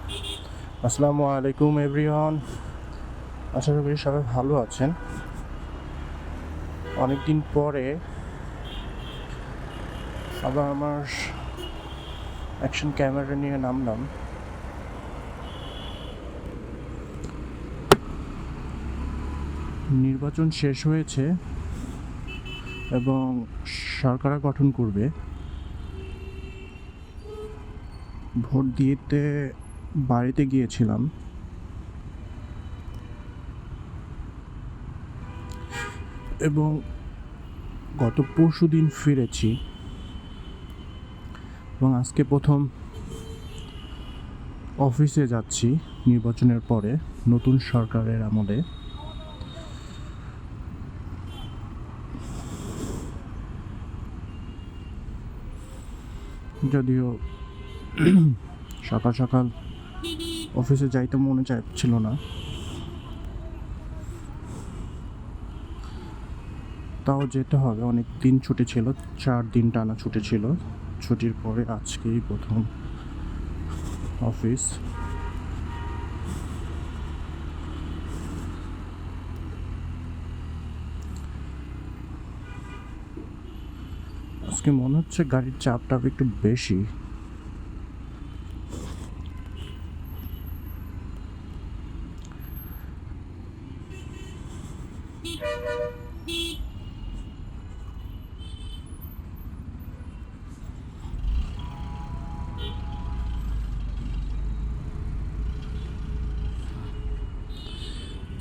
আসসালামু আলাইকুম এভরিওয়ান। আশা করি সবাই ভালো আছেন। অনেক দিন পরে আবার আমার অ্যাকশন ক্যামেরা নিয়ে নামলাম। নির্বাচন শেষ হয়েছে এবং সরকার গঠন করবে। ভোট দিতে বাড়িতে গিয়েছিলাম এবং গত পরশু দিন ফিরেছি এবং আজকে প্রথম অফিসে যাচ্ছি নির্বাচনের পরে নতুন সরকারের আমলে। যদিও সকাল সকাল অফিসে যাইতে মনে চাইছিল না, তাও যেতে হবে। অনেক দিন ছুটি ছিল, 4 দিন টানা ছুটি ছিল। ছুটির পরে আজকেই প্রথম অফিস। আজকে মনে হচ্ছে গাড়ির চাপটা একটু বেশি।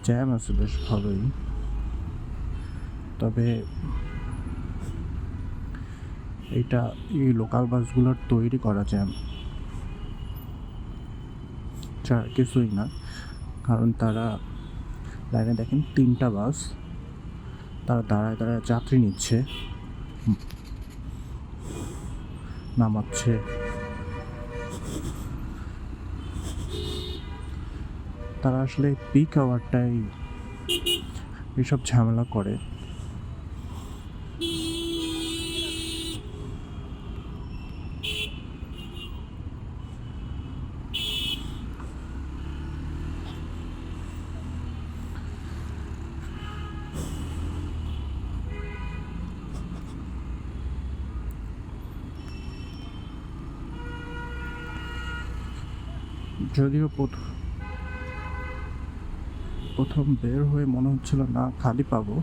জ্যাম আছে বেশ ভালোই, তবে এইটা এই লোকাল বাসগুলোর তৈরি করা জ্যাম, কিছুই না। কারণ তারা লাইনে দেখেন 3টা বাস, তারা দাঁড়ায় দাঁড়ায় যাত্রী নিচ্ছে, নামাচ্ছে। তারা আসলে পিক আওয়ারটাই এসব ঝামেলা করে। যদিও প্রথম বের হয়ে মনে হচ্ছিল না খালি পাবো,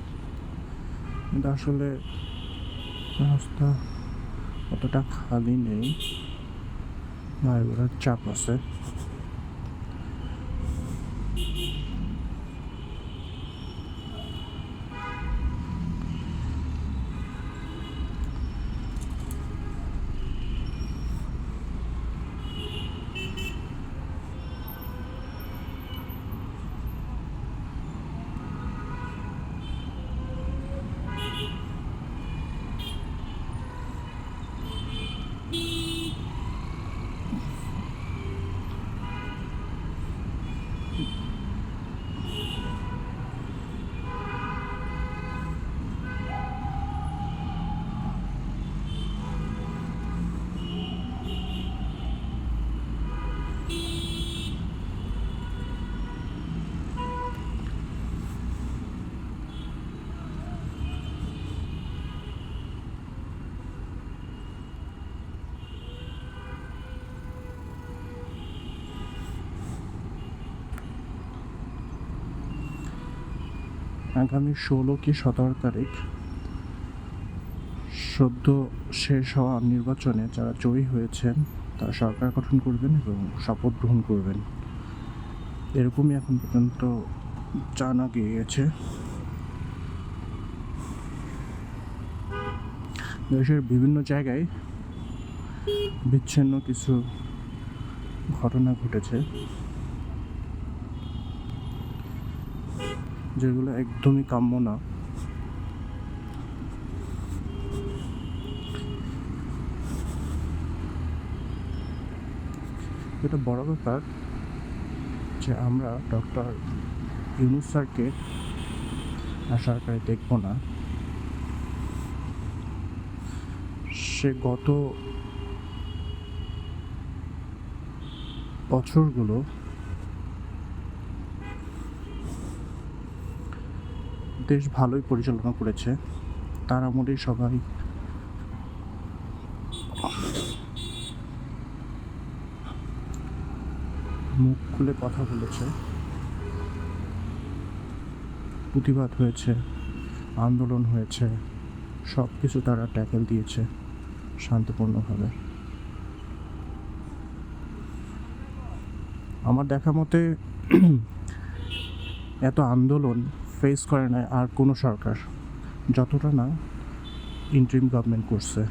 কিন্তু আসলে রাস্তা অতটা খালি নেই, গাড়ি ঘোড়ার চাপ আছে। আগামী 16 কি 17 তারিখ সদ্য শেষ হওয়া নির্বাচনে যারা জয়ী হয়েছেন তারা সরকার গঠন করবেন এবং শপথ গ্রহণ করবেন, এরকমই এখন পর্যন্ত জানা গিয়েছে। দেশের বিভিন্ন জায়গায় বিচ্ছিন্ন কিছু ঘটনা ঘটেছে, যেগুলো একদমই কাম্য না। এটা বড় ব্যাপার যে আমরা ডক্টর ইউনূস স্যারকে আর সরকারে দেখব না। সে গত বছরগুলো দেশ ভালোই পরিচালনা করেছে। তার আমলেই সবাই মুখ খুলে কথা বলেছে, প্রতিবাদ হয়েছে, আন্দোলন হয়েছে, সব কিছু তারা ট্যাকেল দিয়েছে শান্তিপূর্ণভাবে। আমার দেখা মতে এত আন্দোলন ফেস করে না আর কোনো সরকার, যতটা না ইন্টারিম গভর্নমেন্ট করছে।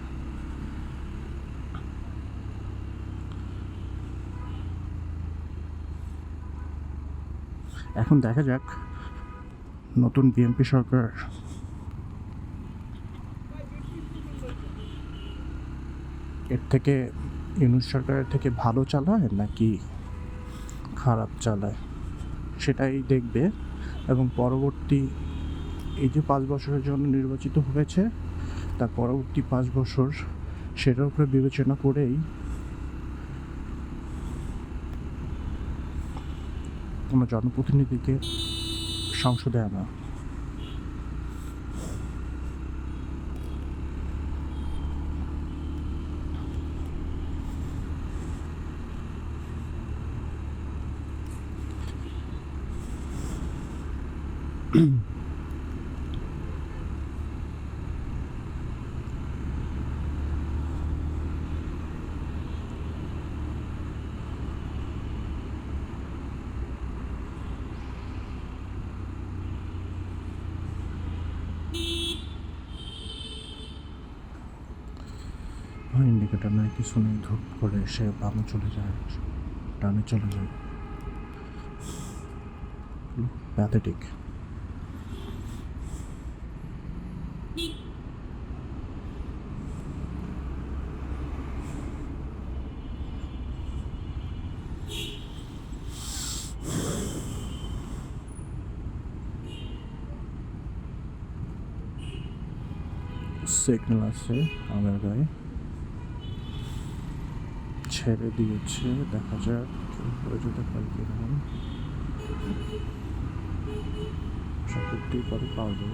এখন দেখা যাক নতুন বিএনপি সরকার এর থেকে, ইউনূস সরকারের থেকে ভালো চালায় নাকি খারাপ চালায় সেটাই দেখবে। এবং পরবর্তী এই যে 5 বছরের জন্য নির্বাচিত হয়েছে, তার পরবর্তী 5 বছর সেটার উপরে বিবেচনা করেই কোনো জনপ্রতিনিধিকে সংসদে আনা। ইন্ডিকেটার নাই, কিছু নেই, ধূপ করে সে বামে চলে যায়, ডানে চলে যায়। প্যাথেটিক। সিগন্যাল আছে আমার গায়ে, ছেড়ে দিয়েছে, দেখা যাক কেউ যেতে পারি কিনা। আশা করতেই পারি পারবো।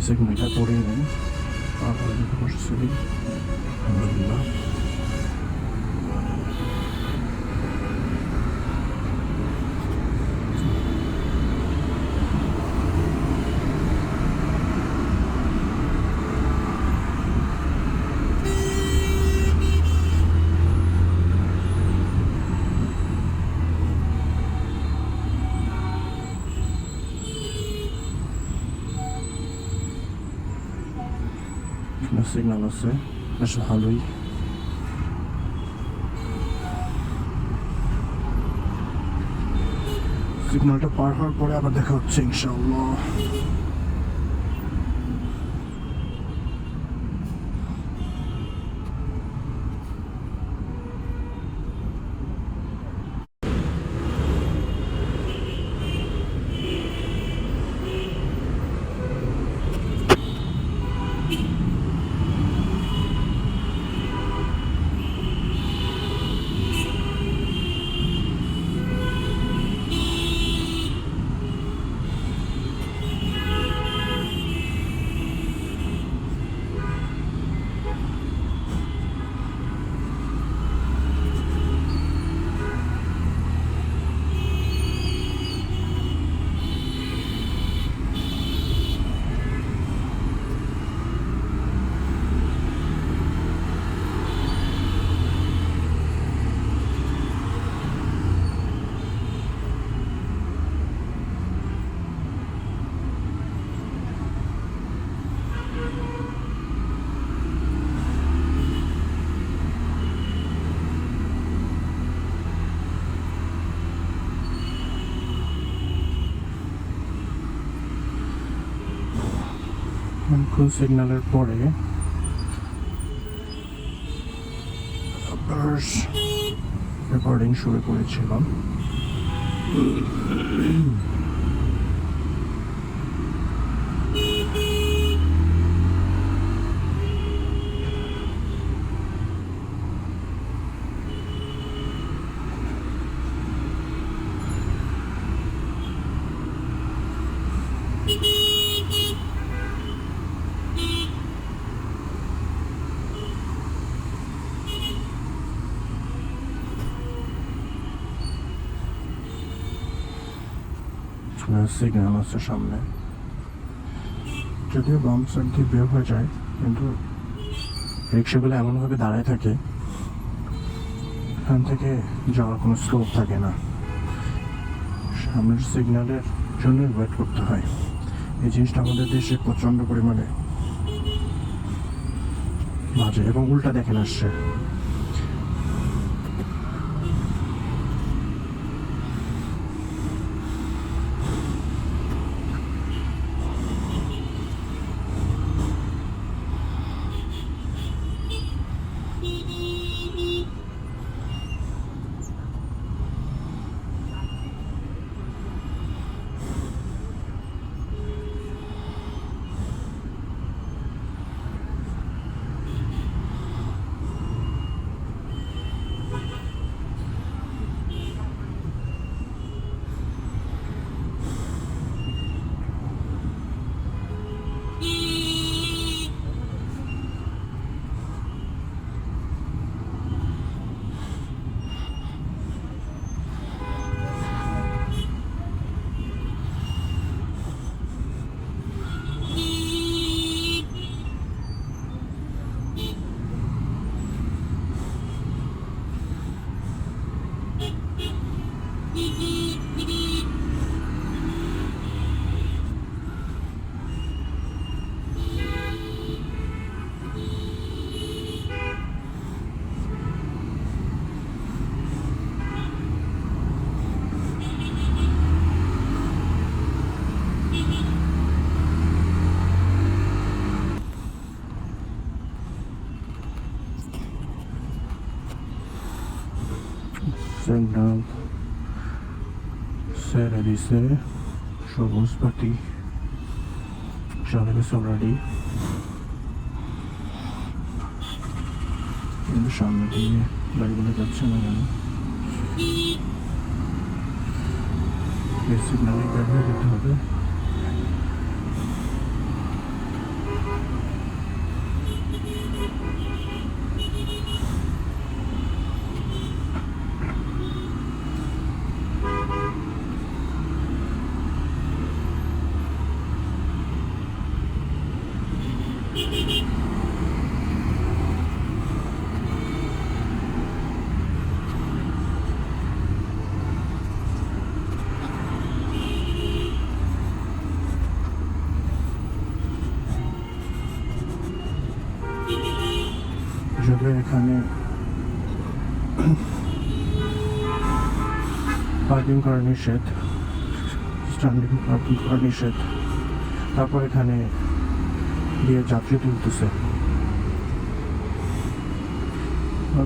সিগন্যালটা পড়ে নেই, আবার বসছি। আলহামদুলিল্লাহ। সিগন্যাল আছে, বেশ ভালোই। সিগন্যালটা পার হওয়ার পরে আবার দেখা হচ্ছে ইনশাআল্লাহ। কিছুক্ষণ সিগন্যালের পরে আবার রেকর্ডিং শুরু করেছিলাম। সিগন্যাল আছে সামনে, যদিও বাম সাইড দিয়ে বের হয়ে যায়, কিন্তু রিক্সাগুলো এমনভাবে দাঁড়ায় থাকে এখান থেকে যাওয়ার কোনো স্কোপ থাকে না, সামনের সিগন্যালের জন্য ওয়েট করতে হয়। এই জিনিসটা আমাদের দেশে প্রচণ্ড পরিমাণে বাজে, এবং উল্টা দেখেন আসছে। সিগন্যাল ছেড়ে দিছে, সবুজ বাতি চলে গেছে অলরেডি, কিন্তু সামনে দিয়ে গাড়িগুলো যাচ্ছে না কেন? এই সিগন্যালে বের হয়ে যেতে হবে। যদিও এখানে পার্কিং করা নিষেধ, স্ট্যান্ডিং পার্কিং করা নিষেধ, তারপর এখানে দিয়ে যাত্রী তুলতেছে।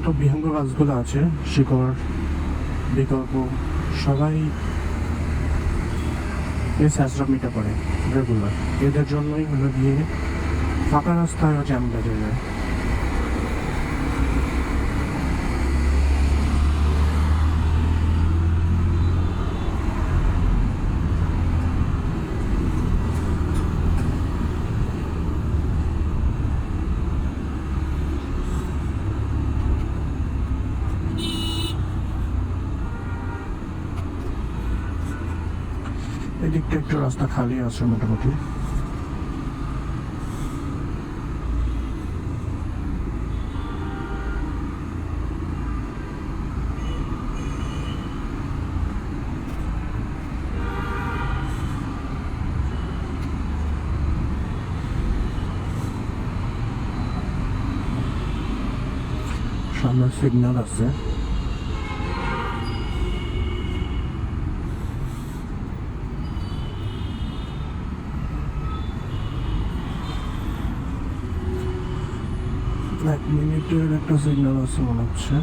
তো বিহঙ্গ বাসগুলো আছে, শিকড়, বিকল্প, সবাই এই স্যাঁচড়ামিটা করে রেগুলার। এদের জন্যই হলো গিয়ে ফাঁকা রাস্তায়ও জ্যাম বেজে যায়। এদিকটা একটু রাস্তা খালি আছে মোটামুটি। সামনে সিগন্যাল আছে, মিনিটের একটা সিগন্যাল আছে মনে হচ্ছে।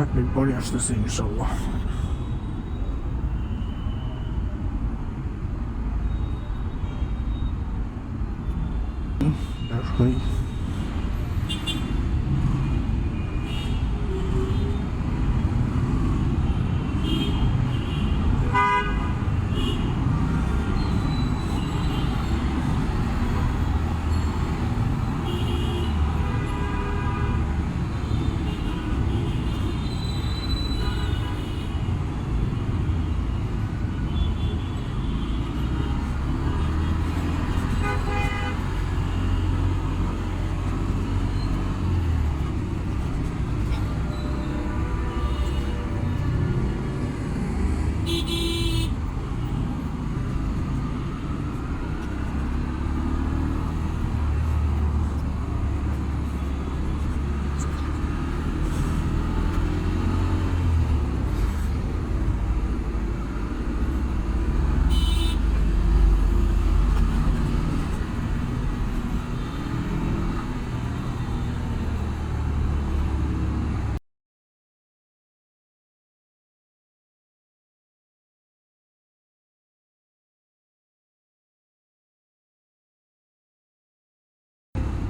1 মিনিট পরে আসতেছে ইনশাল্লাহ। বের হই।